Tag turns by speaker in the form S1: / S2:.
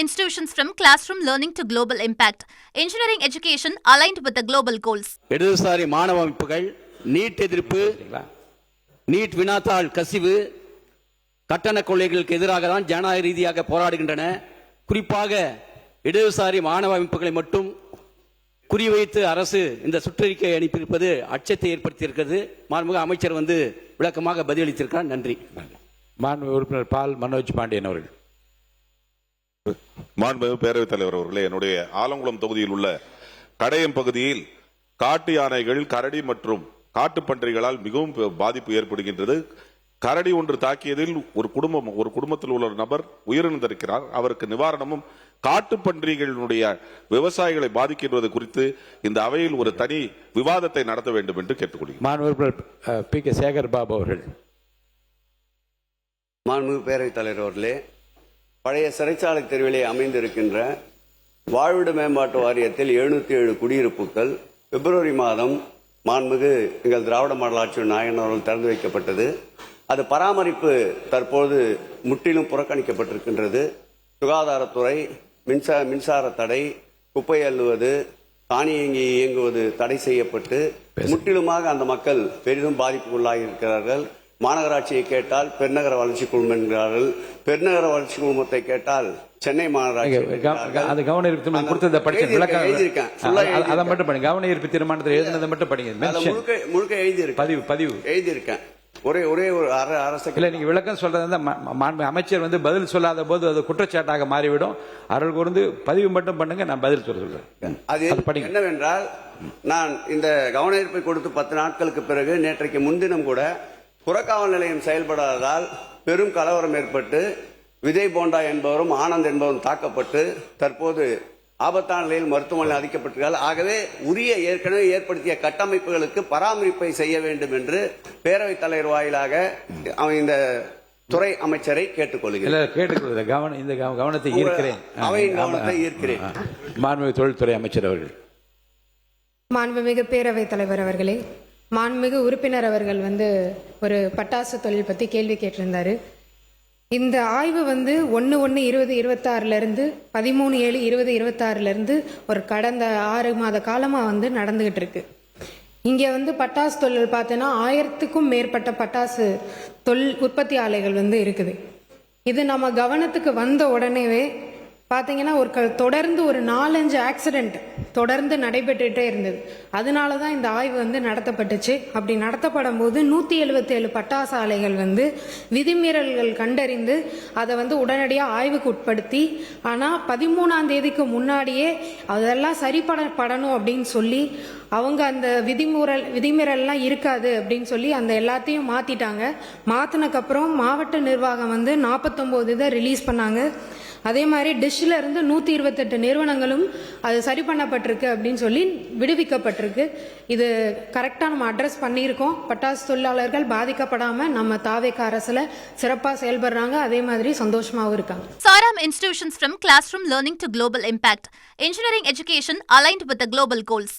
S1: institutions from classroom learning to global impact. Engineering education aligned with the global goals.
S2: இடதுசாரி மாணவ அமைப்புகள் NEET எதிர்ப்பு, NEET வினாத்தாள் கசிவு, கட்டண கொள்ளைகளுக்கு எதிராக தான் ஜனநாயக ரீதியாக போராடுகின்றன. குறிப்பாக இடதுசாரி மாணவ அமைப்புகளை மட்டும் குறிவைத்து அரசு இந்த சுற்றறிக்கை அனுப்பியிருப்பது அச்சத்தை ஏற்படுத்தியிருக்கிறது. மாண்புமிகு அமைச்சர் விளக்கமாக பதிலளித்திருக்கிறார். நன்றி.
S3: மாண்புமிகு உறுப்பினர் பால் மனோஜ் பாண்டியன் அவர்கள்.
S4: மாண்புமிகு பேரவைத் தலைவர் அவர்களே, என்னுடைய ஆலங்குளம் தொகுதியில் உள்ள கடையம் பகுதியில் காட்டு யானைகள், கரடி மற்றும் காட்டுப்பன்றிகளால் மிகவும் பாதிப்பு ஏற்படுகின்றது. கரடி ஒன்று தாக்கியதில் ஒரு குடும்பத்தில் உள்ள ஒரு நபர் உயிரிழந்திருக்கிறார். அவருக்கு நிவாரணமும் காட்டுப்பன்றிகளுடைய விவசாயிகளை பாதிக்கின்றது குறித்து இந்த அவையில் ஒரு தனி விவாதத்தை நடத்த வேண்டும் என்று கேட்டுக்கொள்கிறேன்.
S3: மாண்புமிகு பி கே சேகர் பாபு அவர்கள்.
S5: மாண்புமிகு பேரவைத் தலைவர் அவர்களே, பழைய சிறைச்சாலை தெருவிலே அமைந்திருக்கின்ற வாழ்விட மேம்பாட்டு வாரியத்தில் 707 குடியிருப்புகள் பிப்ரவரி மாதம் மாண்புமிகு எங்கள் திராவிட மாடல் ஆட்சியின் நாயகன் அவர்கள் திறந்து வைக்கப்பட்டது. அது பராமரிப்பு தற்போது முற்றிலும் புறக்கணிக்கப்பட்டிருக்கின்றது. சுகாதாரத்துறை, மின்சார தடை, குப்பை அள்ளுவது, தானியங்கி இயங்குவது தடை செய்யப்பட்டு முற்றிலுமாக அந்த மக்கள் பெரிதும் பாதிப்புக்குள்ளாகி இருக்கிறார்கள். மாநகராட்சியை கேட்டால் பெருநகர வளர்ச்சி குழுமம் என்கிறார்கள். பெருநகர வளர்ச்சி குழுமத்தை கேட்டால் சென்னை மாநகராட்சி.
S3: கவன ஈர்ப்பு
S5: முழுக்க எழுதியிருக்கேன். ஒரே ஒரு அரசு
S3: நீங்க விளக்கம் சொல்றது அமைச்சர் பதில் சொல்லாத போது அது குற்றச்சாட்டாக மாறிவிடும். அருள் கூர்ந்து பதிவு மட்டும் பண்ணுங்க, நான் பதில் சொல்றேன்.
S5: அது என்னவென்றால், நான் இந்த கவன ஈர்ப்பை கொடுத்து 10 நாட்களுக்கு பிறகு நேற்றைக்கு முன்தினம் கூட புறக்காவல் நிலையம் செயல்படாததால் பெரும் கலவரம் ஏற்பட்டு விஜய் போண்டா என்பவரும் ஆனந்த் என்பவரும் தாக்கப்பட்டு தற்போது ஆபத்தான நிலையில் மருத்துவமனையில் அதிக்கப்பட்டிருக்கிறார்கள். ஆகவே உரிய ஏற்கனவே ஏற்படுத்திய கட்டமைப்புகளுக்கு பராமரிப்பை செய்ய வேண்டும் என்று பேரவைத் தலைவர் வாயிலாக இந்த துறை அமைச்சரை கேட்டுக்கொள்கிறேன்.
S3: இந்த கவனத்தை ஈர்க்கிறேன்.
S5: அவையின் கவனத்தை ஈர்க்கிறேன்.
S3: மாண்புமிகு தொழில்துறை அமைச்சர் அவர்கள்.
S6: மாண்புமிகு பேரவைத் தலைவர் அவர்களே, மாண்புமிகு உறுப்பினர் அவர்கள் ஒரு பட்டாசு தொழில் பற்றி கேள்வி கேட்டிருந்தாரு. இந்த ஆய்வு 1/1/2026 13/7/2026 ஒரு கடந்த 6 மாத காலமாக நடந்துகிட்டு இருக்கு. இங்கே பட்டாசு தொழில் பார்த்தோன்னா 1000க்கும் மேற்பட்ட பட்டாசு தொழில் உற்பத்தி ஆலைகள் இருக்குது. இது நம்ம கவனத்துக்கு வந்த உடனேவே பார்த்தீங்கன்னா தொடர்ந்து ஒரு 4-5 ஆக்சிடென்ட் தொடர்ந்து நடைபெற்றுட்டே இருந்தது. அதனால தான் இந்த ஆய்வு நடத்தப்பட்டுச்சு. அப்படி நடத்தப்படும் போது 177 பட்டாசு ஆலைகள் விதிமீறல்கள் கண்டறிந்து அதை உடனடியாக ஆய்வுக்கு உட்படுத்தி, ஆனால் 13ஆம் தேதிக்கு முன்னாடியே அதெல்லாம் சரிப்படணும் அப்படின்னு சொல்லி அவங்க அந்த விதிமீறல்லாம் இருக்காது அப்படின்னு சொல்லி அந்த எல்லாத்தையும் மாற்றிட்டாங்க. மாற்றினக்கப்புறம் மாவட்ட நிர்வாகம் 49 இதை ரிலீஸ் பண்ணாங்க. அதே மாதிரி டிஷ்ல இருந்து 128 நிறுவனங்களும் அது சரி பண்ணப்பட்டிருக்கு அப்படின்னு சொல்லி விடுவிக்கப்பட்டிருக்கு. இது கரெக்டாக நம்ம அட்ரஸ் பண்ணியிருக்கோம். பட்டாசு தொழிலாளர்கள் பாதிக்கப்படாம நம்ம தாவேக அரசுல சிறப்பாக செயல்படுறாங்க. அதே மாதிரி சந்தோஷமாகவும் இருக்காங்க.
S1: Saram institutions from classroom learning to global impact. Engineering education aligned with the global goals.